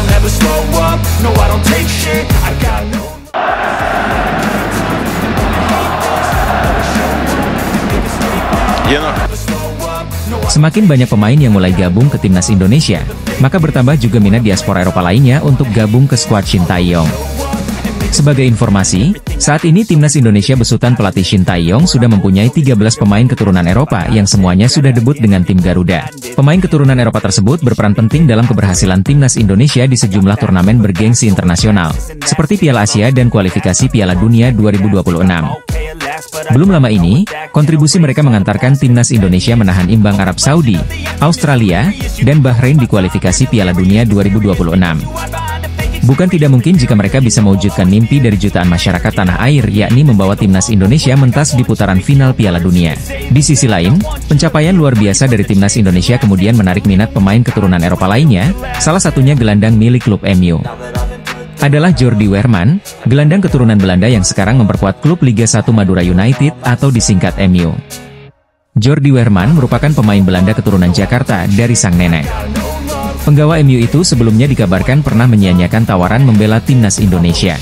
I'll never slow up, no I don't take shit, I got no. Semakin banyak pemain yang mulai gabung ke timnas Indonesia, maka bertambah juga minat diaspora Eropa lainnya untuk gabung ke skuad Shin Tae-yong. Sebagai informasi, saat ini timnas Indonesia besutan pelatih Shin Tae-yong sudah mempunyai 13 pemain keturunan Eropa yang semuanya sudah debut dengan tim Garuda. Pemain keturunan Eropa tersebut berperan penting dalam keberhasilan timnas Indonesia di sejumlah turnamen bergengsi internasional, seperti Piala Asia dan kualifikasi Piala Dunia 2026. Belum lama ini, kontribusi mereka mengantarkan timnas Indonesia menahan imbang Arab Saudi, Australia, dan Bahrain di kualifikasi Piala Dunia 2026. Bukan tidak mungkin jika mereka bisa mewujudkan mimpi dari jutaan masyarakat tanah air, yakni membawa timnas Indonesia mentas di putaran final Piala Dunia. Di sisi lain, pencapaian luar biasa dari timnas Indonesia kemudian menarik minat pemain keturunan Eropa lainnya, salah satunya gelandang milik klub MU. Adalah Jordi Weerman, gelandang keturunan Belanda yang sekarang memperkuat klub Liga 1 Madura United atau disingkat MU. Jordi Weerman merupakan pemain Belanda keturunan Jakarta dari sang nenek. Penggawa MU itu sebelumnya dikabarkan pernah menyia-nyiakan tawaran membela timnas Indonesia.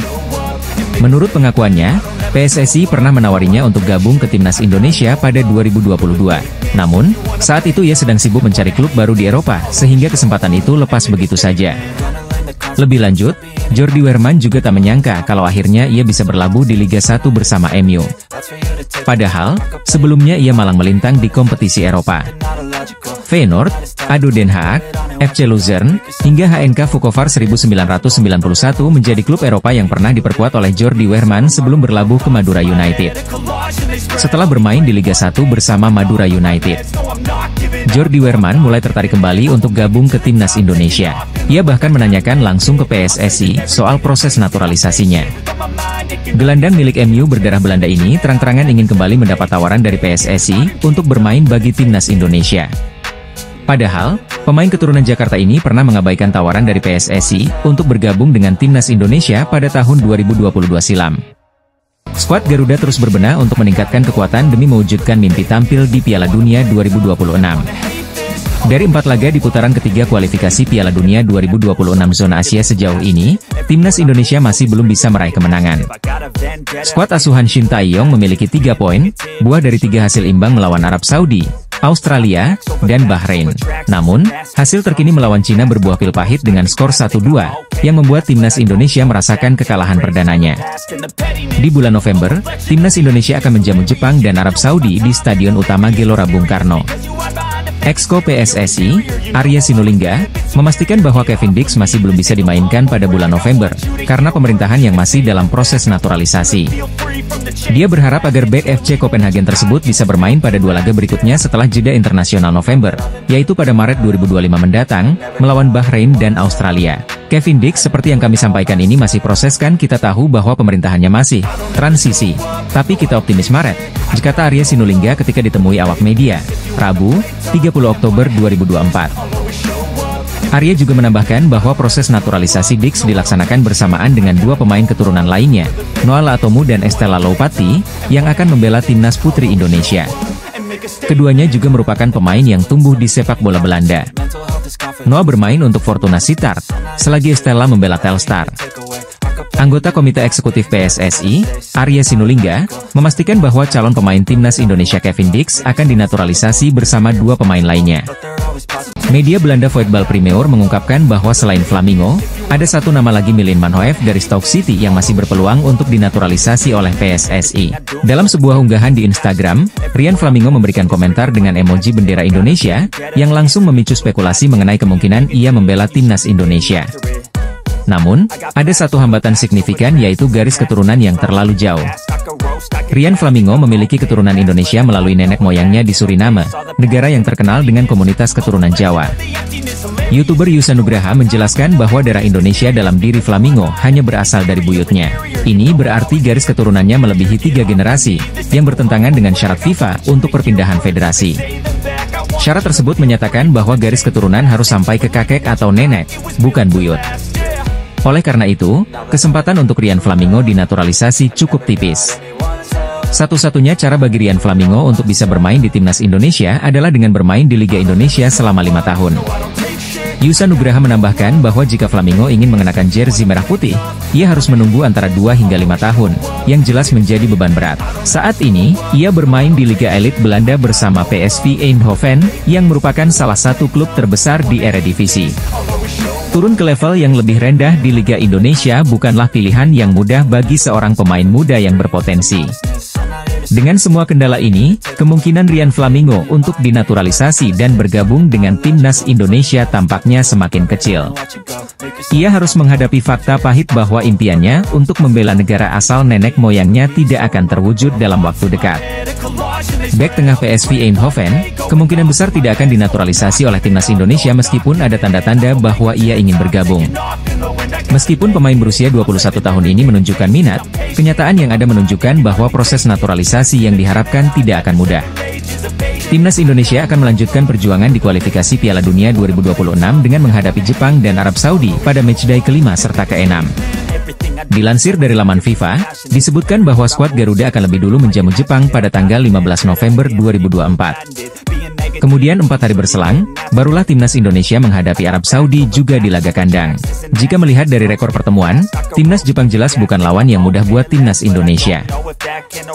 Menurut pengakuannya, PSSI pernah menawarinya untuk gabung ke timnas Indonesia pada 2022. Namun, saat itu ia sedang sibuk mencari klub baru di Eropa, sehingga kesempatan itu lepas begitu saja. Lebih lanjut, Jordi Weerman juga tak menyangka kalau akhirnya ia bisa berlabuh di Liga 1 bersama MU. Padahal, sebelumnya ia malang melintang di kompetisi Eropa. Feyenoord, ADO Den Haag, FC Luzern, hingga HNK Vukovar 1991 menjadi klub Eropa yang pernah diperkuat oleh Jordi Weerman sebelum berlabuh ke Madura United. Setelah bermain di Liga 1 bersama Madura United, Jordi Weerman mulai tertarik kembali untuk gabung ke timnas Indonesia. Ia bahkan menanyakan langsung ke PSSI soal proses naturalisasinya. Gelandang milik MU berdarah Belanda ini terang-terangan ingin kembali mendapat tawaran dari PSSI untuk bermain bagi timnas Indonesia. Padahal, pemain keturunan Jakarta ini pernah mengabaikan tawaran dari PSSI untuk bergabung dengan timnas Indonesia pada tahun 2022 silam. Skuad Garuda terus berbenah untuk meningkatkan kekuatan demi mewujudkan mimpi tampil di Piala Dunia 2026. Dari 4 laga di putaran ketiga kualifikasi Piala Dunia 2026 zona Asia sejauh ini, timnas Indonesia masih belum bisa meraih kemenangan. Skuad asuhan Shin Tae-yong memiliki 3 poin, buah dari 3 hasil imbang melawan Arab Saudi, Australia, dan Bahrain. Namun, hasil terkini melawan Cina berbuah pil pahit dengan skor 1-2, yang membuat timnas Indonesia merasakan kekalahan perdananya. Di bulan November, timnas Indonesia akan menjamu Jepang dan Arab Saudi di Stadion Utama Gelora Bung Karno. Exco PSSI, Arya Sinulinga, memastikan bahwa Kevin Dix masih belum bisa dimainkan pada bulan November, karena pemerintahan yang masih dalam proses naturalisasi. Dia berharap agar bek FC Copenhagen tersebut bisa bermain pada 2 laga berikutnya setelah jeda internasional November, yaitu pada Maret 2025 mendatang, melawan Bahrain dan Australia. Kevin Dix seperti yang kami sampaikan ini masih proseskan, kita tahu bahwa pemerintahannya masih transisi. Tapi kita optimis Maret, kata Arya Sinulinga ketika ditemui awak media, Rabu, 30 Oktober 2024. Arya juga menambahkan bahwa proses naturalisasi Dix dilaksanakan bersamaan dengan 2 pemain keturunan lainnya, Noah Latomu dan Estella Loupati, yang akan membela timnas putri Indonesia. Keduanya juga merupakan pemain yang tumbuh di sepak bola Belanda. Noah bermain untuk Fortuna Sittard, selagi Estella membela Telstar. Anggota Komite Eksekutif PSSI, Arya Sinulinga, memastikan bahwa calon pemain timnas Indonesia Kevin Dix akan dinaturalisasi bersama 2 pemain lainnya. Media Belanda Voetbal Primeur mengungkapkan bahwa selain Flamingo, ada 1 nama lagi, Milan Manhoef dari Stoke City yang masih berpeluang untuk dinaturalisasi oleh PSSI. Dalam sebuah unggahan di Instagram, Rian Flamingo memberikan komentar dengan emoji bendera Indonesia, yang langsung memicu spekulasi mengenai kemungkinan ia membela timnas Indonesia. Namun, ada satu hambatan signifikan, yaitu garis keturunan yang terlalu jauh. Rian Flamingo memiliki keturunan Indonesia melalui nenek moyangnya di Suriname, negara yang terkenal dengan komunitas keturunan Jawa. YouTuber Yusa Nugraha menjelaskan bahwa darah Indonesia dalam diri Flamingo hanya berasal dari buyutnya. Ini berarti garis keturunannya melebihi 3 generasi, yang bertentangan dengan syarat FIFA untuk perpindahan federasi. Syarat tersebut menyatakan bahwa garis keturunan harus sampai ke kakek atau nenek, bukan buyut. Oleh karena itu, kesempatan untuk Rian Flamingo dinaturalisasi cukup tipis. Satu-satunya cara bagi Rian Flamingo untuk bisa bermain di timnas Indonesia adalah dengan bermain di Liga Indonesia selama 5 tahun. Yusa Nugraha menambahkan bahwa jika Flamingo ingin mengenakan jersey merah putih, ia harus menunggu antara 2 hingga 5 tahun, yang jelas menjadi beban berat. Saat ini, ia bermain di Liga Elit Belanda bersama PSV Eindhoven, yang merupakan salah satu klub terbesar di Eredivisie. Turun ke level yang lebih rendah di Liga Indonesia bukanlah pilihan yang mudah bagi seorang pemain muda yang berpotensi. Dengan semua kendala ini, kemungkinan Rian Flamingo untuk dinaturalisasi dan bergabung dengan timnas Indonesia tampaknya semakin kecil. Ia harus menghadapi fakta pahit bahwa impiannya untuk membela negara asal nenek moyangnya tidak akan terwujud dalam waktu dekat. Bek tengah PSV Eindhoven, kemungkinan besar tidak akan dinaturalisasi oleh timnas Indonesia meskipun ada tanda-tanda bahwa ia ingin bergabung. Meskipun pemain berusia 21 tahun ini menunjukkan minat, kenyataan yang ada menunjukkan bahwa proses naturalisasi yang diharapkan tidak akan mudah. Timnas Indonesia akan melanjutkan perjuangan di kualifikasi Piala Dunia 2026 dengan menghadapi Jepang dan Arab Saudi pada matchday kelima serta ke-6. Dilansir dari laman FIFA, disebutkan bahwa skuad Garuda akan lebih dulu menjamu Jepang pada tanggal 15 November 2024. Kemudian 4 hari berselang, barulah timnas Indonesia menghadapi Arab Saudi juga di laga kandang. Jika melihat dari rekor pertemuan, timnas Jepang jelas bukan lawan yang mudah buat timnas Indonesia.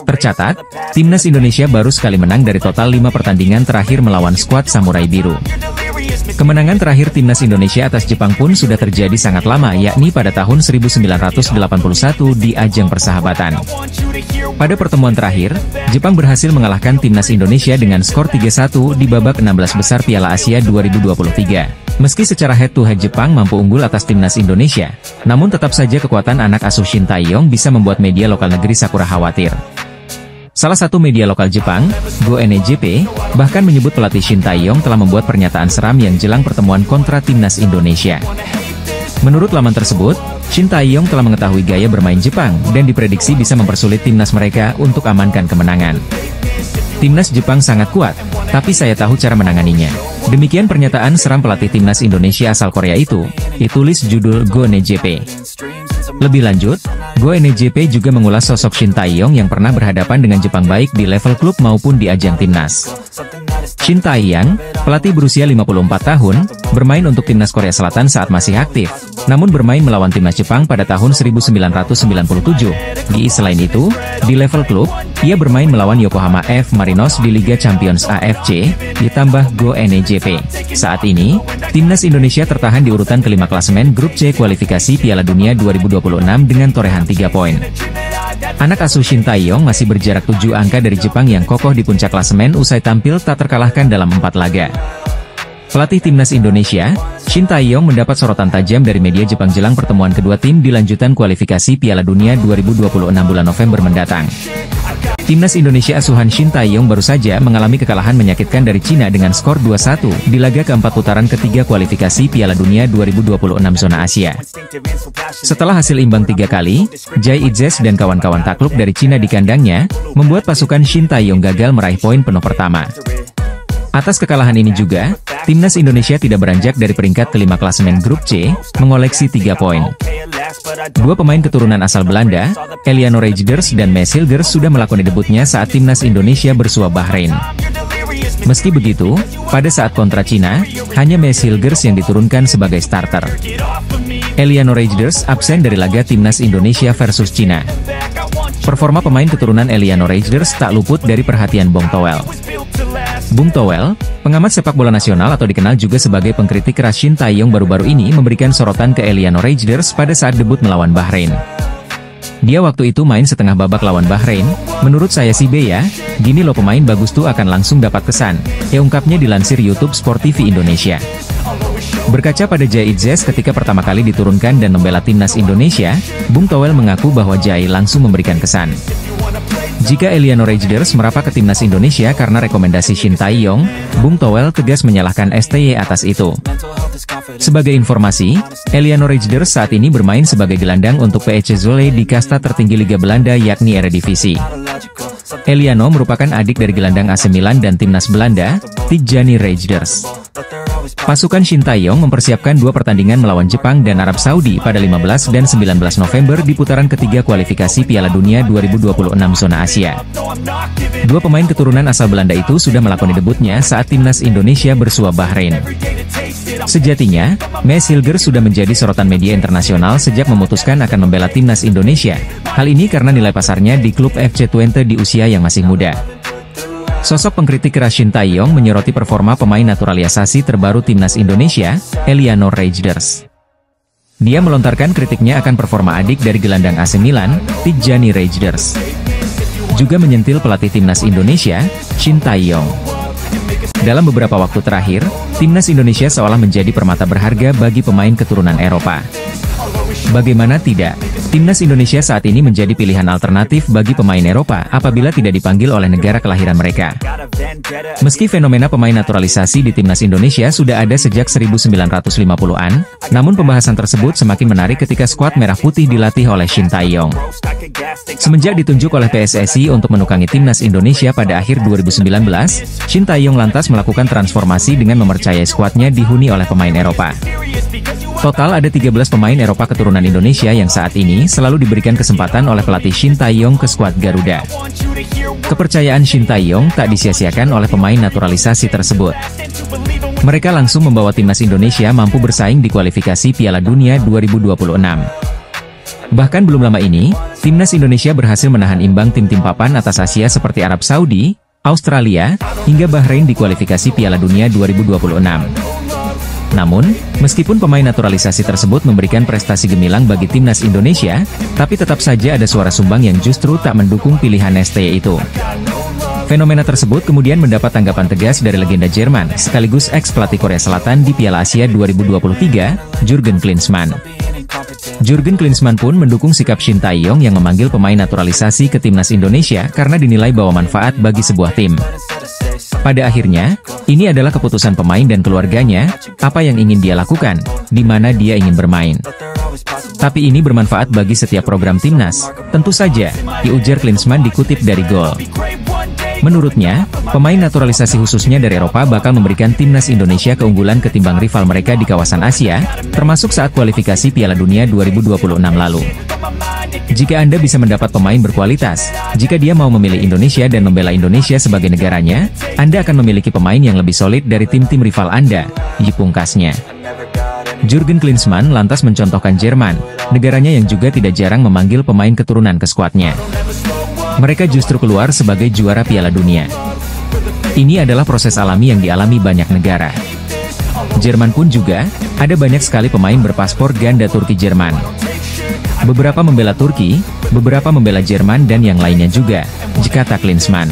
Tercatat, timnas Indonesia baru sekali menang dari total 5 pertandingan terakhir melawan skuad Samurai Biru. Kemenangan terakhir timnas Indonesia atas Jepang pun sudah terjadi sangat lama, yakni pada tahun 1981 di ajang persahabatan. Pada pertemuan terakhir, Jepang berhasil mengalahkan timnas Indonesia dengan skor 3-1 di babak 16 besar Piala Asia 2023. Meski secara head-to-head Jepang mampu unggul atas timnas Indonesia, namun tetap saja kekuatan anak asuh Shin Tae-yong bisa membuat media lokal negeri Sakura khawatir. Salah satu media lokal Jepang, Go-NEJP, bahkan menyebut pelatih Shin Tae-yong telah membuat pernyataan seram yang jelang pertemuan kontra timnas Indonesia. Menurut laman tersebut, Shin Tae-yong telah mengetahui gaya bermain Jepang dan diprediksi bisa mempersulit timnas mereka untuk amankan kemenangan. Timnas Jepang sangat kuat, tapi saya tahu cara menanganinya. Demikian pernyataan seram pelatih timnas Indonesia asal Korea itu, ditulis judul Go-NEJP. Lebih lanjut, Go-NEJP juga mengulas sosok Shin Tae-yong yang pernah berhadapan dengan Jepang baik di level klub maupun di ajang timnas. Shin Tae-yong, pelatih berusia 54 tahun, bermain untuk timnas Korea Selatan saat masih aktif, namun bermain melawan timnas Jepang pada tahun 1997. Selain itu, di level klub, ia bermain melawan Yokohama F. Marinos di Liga Champions AFC, ditambah Go-NEJP. Saat ini, timnas Indonesia tertahan di urutan kelima klasemen grup C kualifikasi Piala Dunia 2026 dengan torehan 3 poin. Anak asuh Shin Tae-yong masih berjarak 7 angka dari Jepang yang kokoh di puncak klasemen usai tampil tak terkalahkan dalam 4 laga. Pelatih timnas Indonesia, Shin Tae-yong mendapat sorotan tajam dari media Jepang jelang pertemuan kedua tim di lanjutan kualifikasi Piala Dunia 2026 bulan November mendatang. Timnas Indonesia asuhan Shin Tae-yong baru saja mengalami kekalahan menyakitkan dari Cina dengan skor 2-1 di laga keempat putaran ketiga kualifikasi Piala Dunia 2026 zona Asia. Setelah hasil imbang 3 kali, Jai Itzes dan kawan-kawan takluk dari Cina di kandangnya, membuat pasukan Shin Tae-yong gagal meraih poin penuh pertama. Atas kekalahan ini juga, timnas Indonesia tidak beranjak dari peringkat kelima klasemen grup C, mengoleksi 3 poin. Dua pemain keturunan asal Belanda, Eliano Reijnders dan Mees Hilgers sudah melakukan debutnya saat timnas Indonesia bersua Bahrain. Meski begitu, pada saat kontra Cina, hanya Mees Hilgers yang diturunkan sebagai starter. Eliano Reijnders absen dari laga timnas Indonesia versus Cina. Performa pemain keturunan Eliano Reijnders tak luput dari perhatian Bong Toel. Bung Toel, pengamat sepak bola nasional atau dikenal juga sebagai pengkritik keras Shin Tae-yong baru-baru ini memberikan sorotan ke Eliano Reijnders pada saat debut melawan Bahrain. Dia waktu itu main setengah babak lawan Bahrain, menurut saya sih be ya, gini loh pemain bagus tuh akan langsung dapat kesan, ungkapnya dilansir YouTube Sport TV Indonesia. Berkaca pada Jai Itzes ketika pertama kali diturunkan dan membela timnas Indonesia, Bung Toel mengaku bahwa Jai langsung memberikan kesan. Jika Eliano Reijnders merapat ke timnas Indonesia karena rekomendasi Shin Tae-yong, Bung Toel tegas menyalahkan STY atas itu. Sebagai informasi, Eliano Reijnders saat ini bermain sebagai gelandang untuk PSV Zwolle di kasta tertinggi Liga Belanda yakni Eredivisie. Eliano merupakan adik dari gelandang AC Milan dan timnas Belanda, Tijjani Reijnders. Pasukan Shin Tae-yong mempersiapkan dua pertandingan melawan Jepang dan Arab Saudi pada 15 dan 19 November di putaran ketiga kualifikasi Piala Dunia 2026 zona Asia. Dua pemain keturunan asal Belanda itu sudah melakoni debutnya saat timnas Indonesia bersua Bahrain. Sejatinya, Maes Hilger sudah menjadi sorotan media internasional sejak memutuskan akan membela timnas Indonesia. Hal ini karena nilai pasarnya di klub FC Twente di usia yang masih muda. Sosok pengkritik keras Shin Tae-yong menyoroti performa pemain naturalisasi terbaru timnas Indonesia, Elianor Reijnders. Dia melontarkan kritiknya akan performa adik dari gelandang AC Milan, Tijjani Reijnders. Juga menyentil pelatih timnas Indonesia, Shin Tae-yong. Dalam beberapa waktu terakhir, timnas Indonesia seolah menjadi permata berharga bagi pemain keturunan Eropa. Bagaimana tidak, timnas Indonesia saat ini menjadi pilihan alternatif bagi pemain Eropa apabila tidak dipanggil oleh negara kelahiran mereka. Meski fenomena pemain naturalisasi di timnas Indonesia sudah ada sejak 1950-an, namun pembahasan tersebut semakin menarik ketika skuad merah putih dilatih oleh Shin Tae-yong. Semenjak ditunjuk oleh PSSI untuk menukangi timnas Indonesia pada akhir 2019, Shin Tae-yong lantas melakukan transformasi dengan mempercayai skuadnya dihuni oleh pemain Eropa. Total ada 13 pemain Eropa keturunan Indonesia yang saat ini selalu diberikan kesempatan oleh pelatih Shin Tae-yong ke skuad Garuda. Kepercayaan Shin Tae-yong tak disia-siakan oleh pemain naturalisasi tersebut. Mereka langsung membawa timnas Indonesia mampu bersaing di kualifikasi Piala Dunia 2026. Bahkan belum lama ini, timnas Indonesia berhasil menahan imbang tim-tim papan atas Asia seperti Arab Saudi, Australia, hingga Bahrain di kualifikasi Piala Dunia 2026. Namun, meskipun pemain naturalisasi tersebut memberikan prestasi gemilang bagi timnas Indonesia, tapi tetap saja ada suara sumbang yang justru tak mendukung pilihan STY itu. Fenomena tersebut kemudian mendapat tanggapan tegas dari legenda Jerman, sekaligus ex-pelatih Korea Selatan di Piala Asia 2023, Jurgen Klinsmann. Jurgen Klinsmann pun mendukung sikap Shin Tae-yong yang memanggil pemain naturalisasi ke timnas Indonesia karena dinilai bawa manfaat bagi sebuah tim. Pada akhirnya, ini adalah keputusan pemain dan keluarganya, apa yang ingin dia lakukan, di mana dia ingin bermain. Tapi ini bermanfaat bagi setiap program timnas, tentu saja, diujar Klinsmann dikutip dari Goal. Menurutnya, pemain naturalisasi khususnya dari Eropa bakal memberikan timnas Indonesia keunggulan ketimbang rival mereka di kawasan Asia, termasuk saat kualifikasi Piala Dunia 2026 lalu. Jika Anda bisa mendapat pemain berkualitas, jika dia mau memilih Indonesia dan membela Indonesia sebagai negaranya, Anda akan memiliki pemain yang lebih solid dari tim-tim rival Anda, pungkasnya. Jurgen Klinsmann lantas mencontohkan Jerman, negaranya yang juga tidak jarang memanggil pemain keturunan ke skuadnya. Mereka justru keluar sebagai juara Piala Dunia. Ini adalah proses alami yang dialami banyak negara. Jerman pun juga, ada banyak sekali pemain berpaspor ganda Turki-Jerman. Beberapa membela Turki, beberapa membela Jerman dan yang lainnya juga, kata Klinsmann.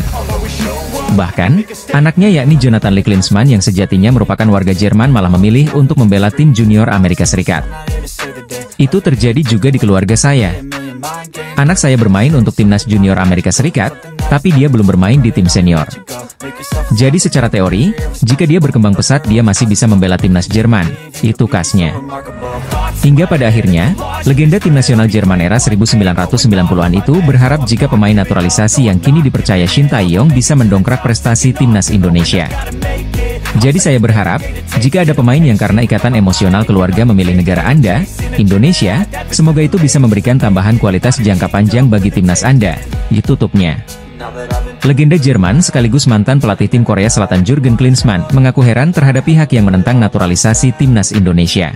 Bahkan, anaknya yakni Jonathan Lee Klinsmann yang sejatinya merupakan warga Jerman malah memilih untuk membela tim junior Amerika Serikat. Itu terjadi juga di keluarga saya. Anak saya bermain untuk timnas junior Amerika Serikat, tapi dia belum bermain di tim senior. Jadi secara teori, jika dia berkembang pesat dia masih bisa membela timnas Jerman, itu kasnya. Hingga pada akhirnya, legenda tim nasional Jerman era 1990-an itu berharap jika pemain naturalisasi yang kini dipercaya Shin Tae-yong bisa mendongkrak prestasi timnas Indonesia. Jadi saya berharap, jika ada pemain yang karena ikatan emosional keluarga memilih negara Anda, Indonesia, semoga itu bisa memberikan tambahan kualitas jangka panjang bagi timnas Anda, ditutupnya. Legenda Jerman sekaligus mantan pelatih tim Korea Selatan Jurgen Klinsmann mengaku heran terhadap pihak yang menentang naturalisasi timnas Indonesia.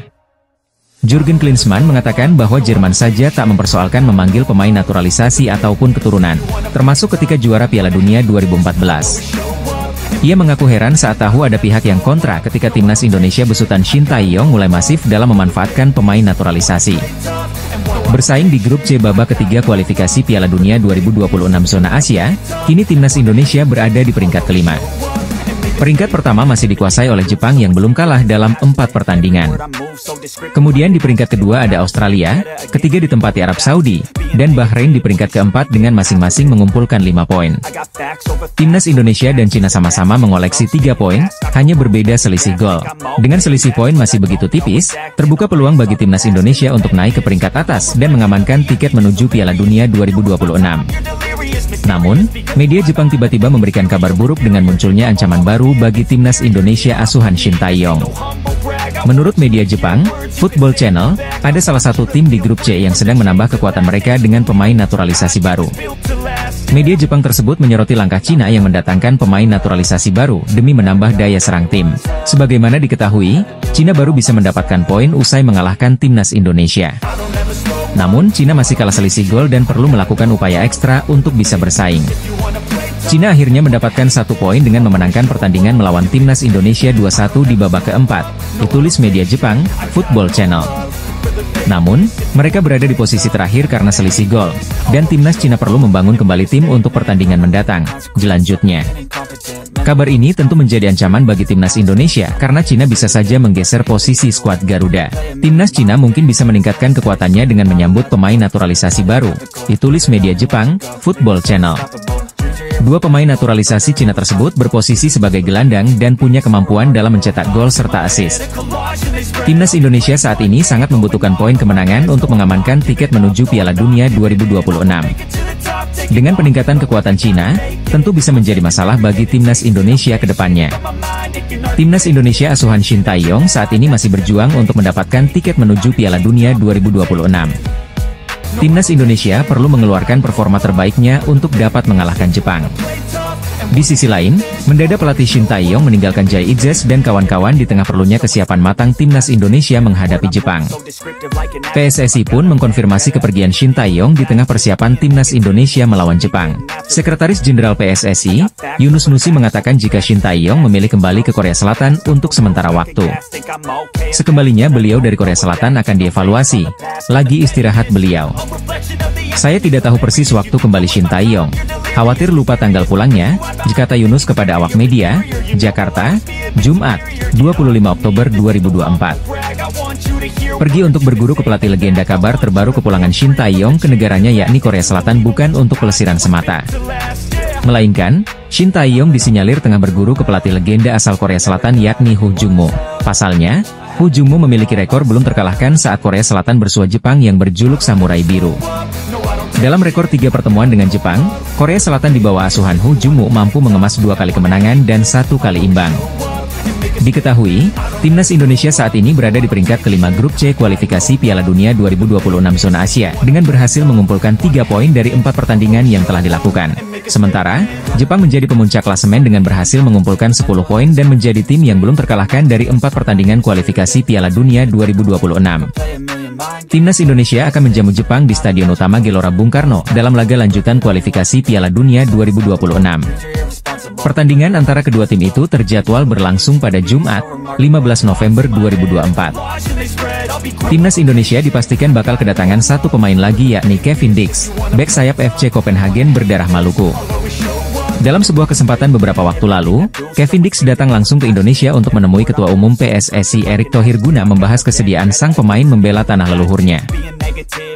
Jurgen Klinsmann mengatakan bahwa Jerman saja tak mempersoalkan memanggil pemain naturalisasi ataupun keturunan, termasuk ketika juara Piala Dunia 2014. Ia mengaku heran saat tahu ada pihak yang kontra ketika timnas Indonesia besutan Shin Tae-yong mulai masif dalam memanfaatkan pemain naturalisasi. Bersaing di grup C babak ketiga kualifikasi Piala Dunia 2026 zona Asia, kini timnas Indonesia berada di peringkat kelima. Peringkat pertama masih dikuasai oleh Jepang yang belum kalah dalam 4 pertandingan. Kemudian di peringkat kedua ada Australia, ketiga ditempati Arab Saudi, dan Bahrain di peringkat keempat dengan masing-masing mengumpulkan 5 poin. Timnas Indonesia dan Cina sama-sama mengoleksi 3 poin, hanya berbeda selisih gol. Dengan selisih poin masih begitu tipis, terbuka peluang bagi timnas Indonesia untuk naik ke peringkat atas dan mengamankan tiket menuju Piala Dunia 2026. Namun, media Jepang tiba-tiba memberikan kabar buruk dengan munculnya ancaman baru bagi timnas Indonesia asuhan Shin Tae-yong. Menurut media Jepang, Football Channel, ada salah satu tim di grup C yang sedang menambah kekuatan mereka dengan pemain naturalisasi baru. Media Jepang tersebut menyoroti langkah Cina yang mendatangkan pemain naturalisasi baru demi menambah daya serang tim. Sebagaimana diketahui, Cina baru bisa mendapatkan poin usai mengalahkan timnas Indonesia. Namun, Cina masih kalah selisih gol dan perlu melakukan upaya ekstra untuk bisa bersaing. Cina akhirnya mendapatkan 1 poin dengan memenangkan pertandingan melawan timnas Indonesia 2-1 di babak keempat, ditulis media Jepang, Football Channel. Namun, mereka berada di posisi terakhir karena selisih gol, dan timnas Cina perlu membangun kembali tim untuk pertandingan mendatang, selanjutnya. Kabar ini tentu menjadi ancaman bagi timnas Indonesia karena Cina bisa saja menggeser posisi skuad Garuda. Timnas Cina mungkin bisa meningkatkan kekuatannya dengan menyambut pemain naturalisasi baru, ditulis media Jepang, Football Channel. 2 pemain naturalisasi Cina tersebut berposisi sebagai gelandang dan punya kemampuan dalam mencetak gol serta assist. Timnas Indonesia saat ini sangat membutuhkan poin kemenangan untuk mengamankan tiket menuju Piala Dunia 2026. Dengan peningkatan kekuatan Cina, tentu bisa menjadi masalah bagi timnas Indonesia ke depannya. Timnas Indonesia asuhan Shin Tae-yong saat ini masih berjuang untuk mendapatkan tiket menuju Piala Dunia 2026. Timnas Indonesia perlu mengeluarkan performa terbaiknya untuk dapat mengalahkan Jepang. Di sisi lain, mendadak pelatih Shin Tae-yong meninggalkan Jai Itzes dan kawan-kawan di tengah perlunya kesiapan matang timnas Indonesia menghadapi Jepang. PSSI pun mengkonfirmasi kepergian Shin Tae-yong di tengah persiapan timnas Indonesia melawan Jepang. Sekretaris Jenderal PSSI, Yunus Nusi mengatakan jika Shin Tae-yong memilih kembali ke Korea Selatan untuk sementara waktu. Sekembalinya beliau dari Korea Selatan akan dievaluasi, lagi istirahat beliau. Saya tidak tahu persis waktu kembali Shin Tae-yong. Khawatir lupa tanggal pulangnya, kata Yunus kepada awak media, Jakarta, Jumat, 25 Oktober 2024. Pergi untuk berguru ke pelatih legenda. Kabar terbaru kepulangan Shin Tae-yong ke negaranya yakni Korea Selatan bukan untuk pelesiran semata. Melainkan, Shin Tae-yong disinyalir tengah berguru ke pelatih legenda asal Korea Selatan yakni Ho Jung-mo. Pasalnya, Ho Jung-mo memiliki rekor belum terkalahkan saat Korea Selatan bersua Jepang yang berjuluk Samurai Biru. Dalam rekor 3 pertemuan dengan Jepang, Korea Selatan di bawah asuhan Ho Jung-mo mampu mengemas 2 kali kemenangan dan 1 kali imbang. Diketahui, timnas Indonesia saat ini berada di peringkat kelima grup C kualifikasi Piala Dunia 2026 zona Asia, dengan berhasil mengumpulkan 3 poin dari 4 pertandingan yang telah dilakukan. Sementara, Jepang menjadi pemuncak klasemen dengan berhasil mengumpulkan 10 poin dan menjadi tim yang belum terkalahkan dari 4 pertandingan kualifikasi Piala Dunia 2026. Timnas Indonesia akan menjamu Jepang di Stadion Utama Gelora Bung Karno dalam laga lanjutan kualifikasi Piala Dunia 2026. Pertandingan antara kedua tim itu terjadwal berlangsung pada Jumat, 15 November 2024. Timnas Indonesia dipastikan bakal kedatangan 1 pemain lagi yakni Kevin Dix, bek sayap FC Copenhagen berdarah Maluku. Dalam sebuah kesempatan beberapa waktu lalu, Kevin Dix datang langsung ke Indonesia untuk menemui Ketua Umum PSSI Erick Thohir guna membahas kesediaan sang pemain membela tanah leluhurnya.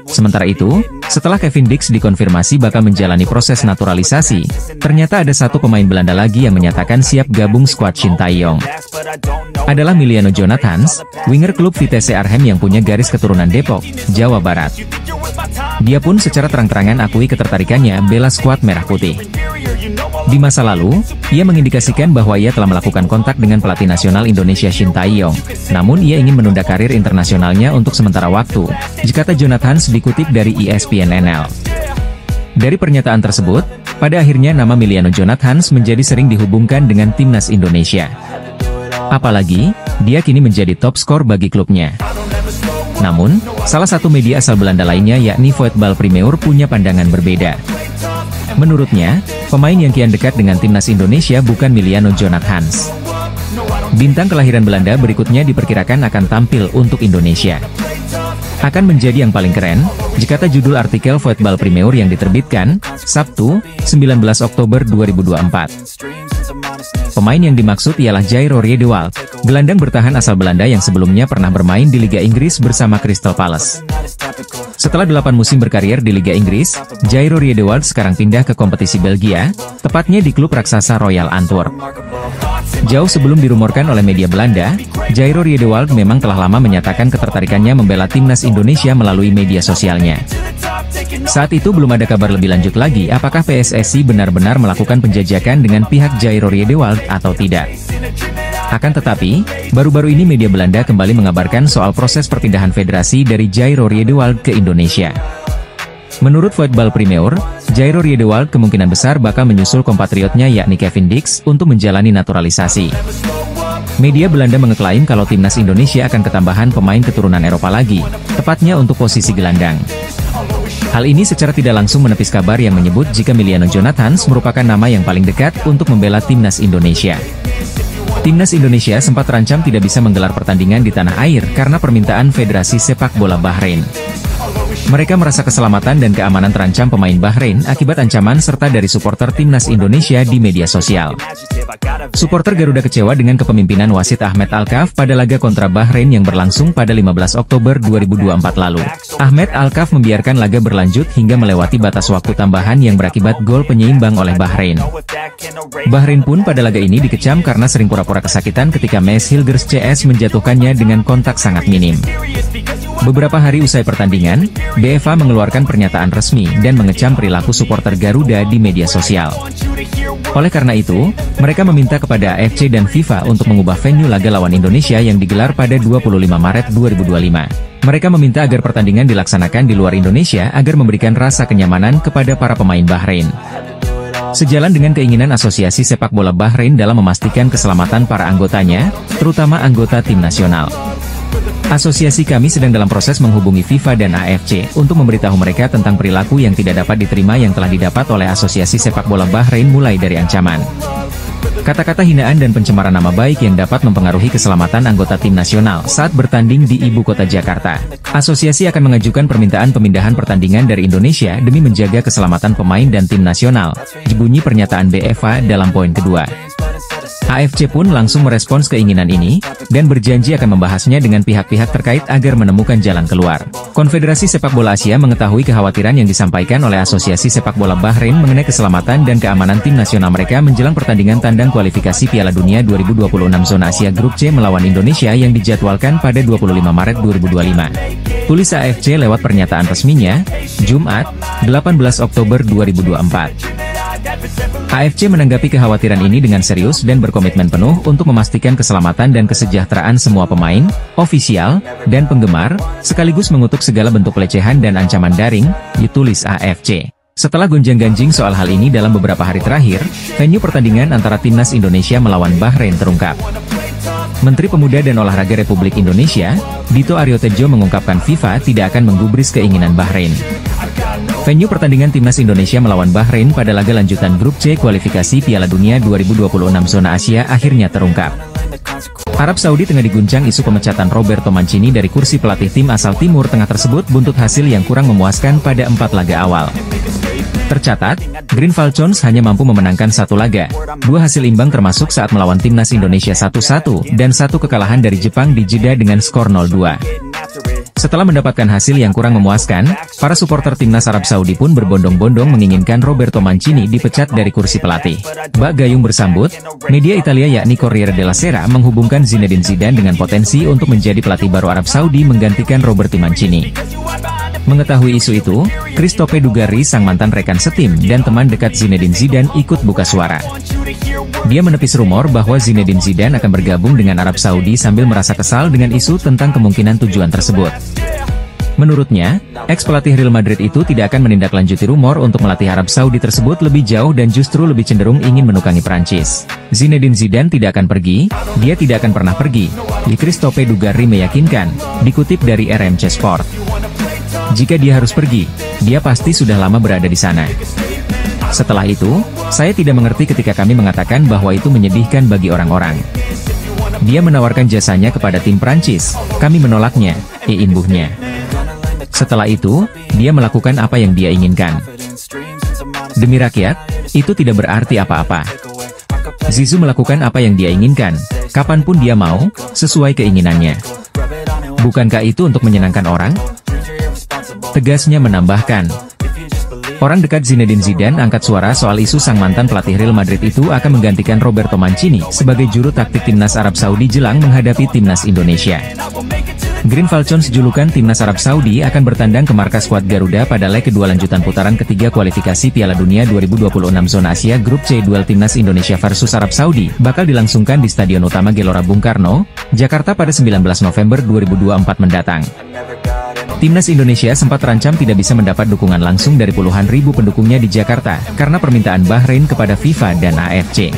Sementara itu, setelah Kevin Dix dikonfirmasi bakal menjalani proses naturalisasi, ternyata ada 1 pemain Belanda lagi yang menyatakan siap gabung skuad Shin Tae-yong. Adalah Miliano Jonathans, winger klub Vitesse Arnhem yang punya garis keturunan Depok, Jawa Barat. Dia pun secara terang-terangan akui ketertarikannya bela skuad Merah Putih. Di masa lalu, ia mengindikasikan bahwa ia telah melakukan kontak dengan pelatih nasional Indonesia Shin Tae-yong. Namun ia ingin menunda karir internasionalnya untuk sementara waktu, kata Jonathans dikutip dari ESPN-NL. Dari pernyataan tersebut, pada akhirnya nama Miliano Jonathans menjadi sering dihubungkan dengan timnas Indonesia. Apalagi, dia kini menjadi top skor bagi klubnya. Namun, salah satu media asal Belanda lainnya yakni Voetbal Primeur punya pandangan berbeda. Menurutnya, pemain yang kian dekat dengan timnas Indonesia bukan Miliano Jonathans. Bintang kelahiran Belanda berikutnya diperkirakan akan tampil untuk Indonesia. Akan menjadi yang paling keren, kata judul artikel Voetbal Primeur yang diterbitkan, Sabtu, 19 Oktober 2024. Pemain yang dimaksud ialah Jairo Riedewald, gelandang bertahan asal Belanda yang sebelumnya pernah bermain di Liga Inggris bersama Crystal Palace. Setelah 8 musim berkarier di Liga Inggris, Jairo Riedewald sekarang pindah ke kompetisi Belgia, tepatnya di klub raksasa Royal Antwerp. Jauh sebelum dirumorkan oleh media Belanda, Jairo Riedewald memang telah lama menyatakan ketertarikannya membela timnas Indonesia melalui media sosialnya. Saat itu belum ada kabar lebih lanjut lagi apakah PSSI benar-benar melakukan penjajakan dengan pihak Jairo Riedewald atau tidak. Akan tetapi, baru-baru ini media Belanda kembali mengabarkan soal proses perpindahan federasi dari Jairo Riedewald ke Indonesia. Menurut Voetbal Primeur, Jairo Riedewald kemungkinan besar bakal menyusul kompatriotnya yakni Kevin Dix untuk menjalani naturalisasi. Media Belanda mengeklaim kalau timnas Indonesia akan ketambahan pemain keturunan Eropa lagi, tepatnya untuk posisi gelandang. Hal ini secara tidak langsung menepis kabar yang menyebut jika Emiliano Jonathans merupakan nama yang paling dekat untuk membela timnas Indonesia. Timnas Indonesia sempat terancam tidak bisa menggelar pertandingan di tanah air karena permintaan Federasi Sepak Bola Bahrain. Mereka merasa keselamatan dan keamanan terancam pemain Bahrain akibat ancaman serta dari supporter timnas Indonesia di media sosial. Supporter Garuda kecewa dengan kepemimpinan wasit Ahmed Alkaf pada laga kontra Bahrain yang berlangsung pada 15 Oktober 2024 lalu. Ahmed Alkaf membiarkan laga berlanjut hingga melewati batas waktu tambahan yang berakibat gol penyeimbang oleh Bahrain. Bahrain pun pada laga ini dikecam karena sering pura-pura kesakitan ketika Mees Hilgers CS menjatuhkannya dengan kontak sangat minim. Beberapa hari usai pertandingan, BFA mengeluarkan pernyataan resmi dan mengecam perilaku supporter Garuda di media sosial. Oleh karena itu, mereka meminta kepada AFC dan FIFA untuk mengubah venue laga lawan Indonesia yang digelar pada 25 Maret 2025. Mereka meminta agar pertandingan dilaksanakan di luar Indonesia agar memberikan rasa kenyamanan kepada para pemain Bahrain. Sejalan dengan keinginan Asosiasi Sepak Bola Bahrain dalam memastikan keselamatan para anggotanya, terutama anggota tim nasional. Asosiasi kami sedang dalam proses menghubungi FIFA dan AFC untuk memberitahu mereka tentang perilaku yang tidak dapat diterima yang telah didapat oleh Asosiasi Sepak Bola Bahrain mulai dari ancaman, kata-kata hinaan dan pencemaran nama baik yang dapat mempengaruhi keselamatan anggota tim nasional saat bertanding di ibu kota Jakarta. Asosiasi akan mengajukan permintaan pemindahan pertandingan dari Indonesia demi menjaga keselamatan pemain dan tim nasional, bunyi pernyataan BFA dalam poin kedua. AFC pun langsung merespons keinginan ini, dan berjanji akan membahasnya dengan pihak-pihak terkait agar menemukan jalan keluar. Konfederasi Sepak Bola Asia mengetahui kekhawatiran yang disampaikan oleh Asosiasi Sepak Bola Bahrain mengenai keselamatan dan keamanan tim nasional mereka menjelang pertandingan tandang kualifikasi Piala Dunia 2026 Zona Asia Grup C melawan Indonesia yang dijadwalkan pada 25 Maret 2025. Tulis AFC lewat pernyataan resminya, Jumat, 18 Oktober 2024. AFC menanggapi kekhawatiran ini dengan serius dan berkomitmen penuh untuk memastikan keselamatan dan kesejahteraan semua pemain, ofisial, dan penggemar, sekaligus mengutuk segala bentuk pelecehan dan ancaman daring, ditulis AFC. Setelah gonjang-ganjing soal hal ini dalam beberapa hari terakhir, venue pertandingan antara timnas Indonesia melawan Bahrain terungkap. Menteri Pemuda dan Olahraga Republik Indonesia, Dito Aryo Tejo mengungkapkan FIFA tidak akan menggubris keinginan Bahrain. Venue pertandingan timnas Indonesia melawan Bahrain pada laga lanjutan Grup C kualifikasi Piala Dunia 2026 Zona Asia akhirnya terungkap. Arab Saudi tengah diguncang isu pemecatan Roberto Mancini dari kursi pelatih tim asal Timur Tengah tersebut buntut hasil yang kurang memuaskan pada 4 laga awal. Tercatat, Green Falcons hanya mampu memenangkan 1 laga, 2 hasil imbang termasuk saat melawan timnas Indonesia 1-1, dan 1 kekalahan dari Jepang di Jeddah dengan skor 0-2. Setelah mendapatkan hasil yang kurang memuaskan, para supporter timnas Arab Saudi pun berbondong-bondong menginginkan Roberto Mancini dipecat dari kursi pelatih. Bak Gayung bersambut, media Italia yakni Corriere della Sera menghubungkan Zinedine Zidane dengan potensi untuk menjadi pelatih baru Arab Saudi menggantikan Roberto Mancini. Mengetahui isu itu, Christophe Dugarry sang mantan rekan setim dan teman dekat Zinedine Zidane ikut buka suara. Dia menepis rumor bahwa Zinedine Zidane akan bergabung dengan Arab Saudi sambil merasa kesal dengan isu tentang kemungkinan tujuan tersebut. Menurutnya, ex-pelatih Real Madrid itu tidak akan menindaklanjuti rumor untuk melatih Arab Saudi tersebut lebih jauh dan justru lebih cenderung ingin menukangi Prancis. Zinedine Zidane tidak akan pergi, dia tidak akan pernah pergi, Christophe Dugarry meyakinkan, dikutip dari RMC Sport. Jika dia harus pergi, dia pasti sudah lama berada di sana. Setelah itu, saya tidak mengerti ketika kami mengatakan bahwa itu menyedihkan bagi orang-orang. Dia menawarkan jasanya kepada tim Prancis, kami menolaknya, imbuhnya. Setelah itu, dia melakukan apa yang dia inginkan. Demi rakyat, itu tidak berarti apa-apa. Zizou melakukan apa yang dia inginkan, kapanpun dia mau, sesuai keinginannya. Bukankah itu untuk menyenangkan orang? Tegasnya menambahkan. Orang dekat Zinedine Zidane angkat suara soal isu sang mantan pelatih Real Madrid itu akan menggantikan Roberto Mancini sebagai juru taktik timnas Arab Saudi jelang menghadapi timnas Indonesia. Green Falcons julukan timnas Arab Saudi akan bertandang ke markas skuad Garuda pada leg kedua lanjutan putaran ketiga kualifikasi Piala Dunia 2026 Zona Asia Grup C. Duel timnas Indonesia versus Arab Saudi bakal dilangsungkan di Stadion Utama Gelora Bung Karno, Jakarta pada 19 November 2024 mendatang. Timnas Indonesia sempat terancam tidak bisa mendapat dukungan langsung dari puluhan ribu pendukungnya di Jakarta, karena permintaan Bahrain kepada FIFA dan AFC.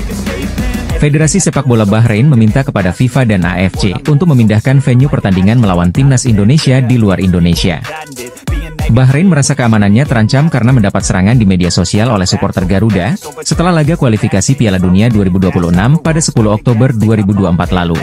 Federasi Sepak Bola Bahrain meminta kepada FIFA dan AFC untuk memindahkan venue pertandingan melawan Timnas Indonesia di luar Indonesia. Bahrain merasa keamanannya terancam karena mendapat serangan di media sosial oleh supporter Garuda, setelah laga kualifikasi Piala Dunia 2026 pada 10 Oktober 2024 lalu.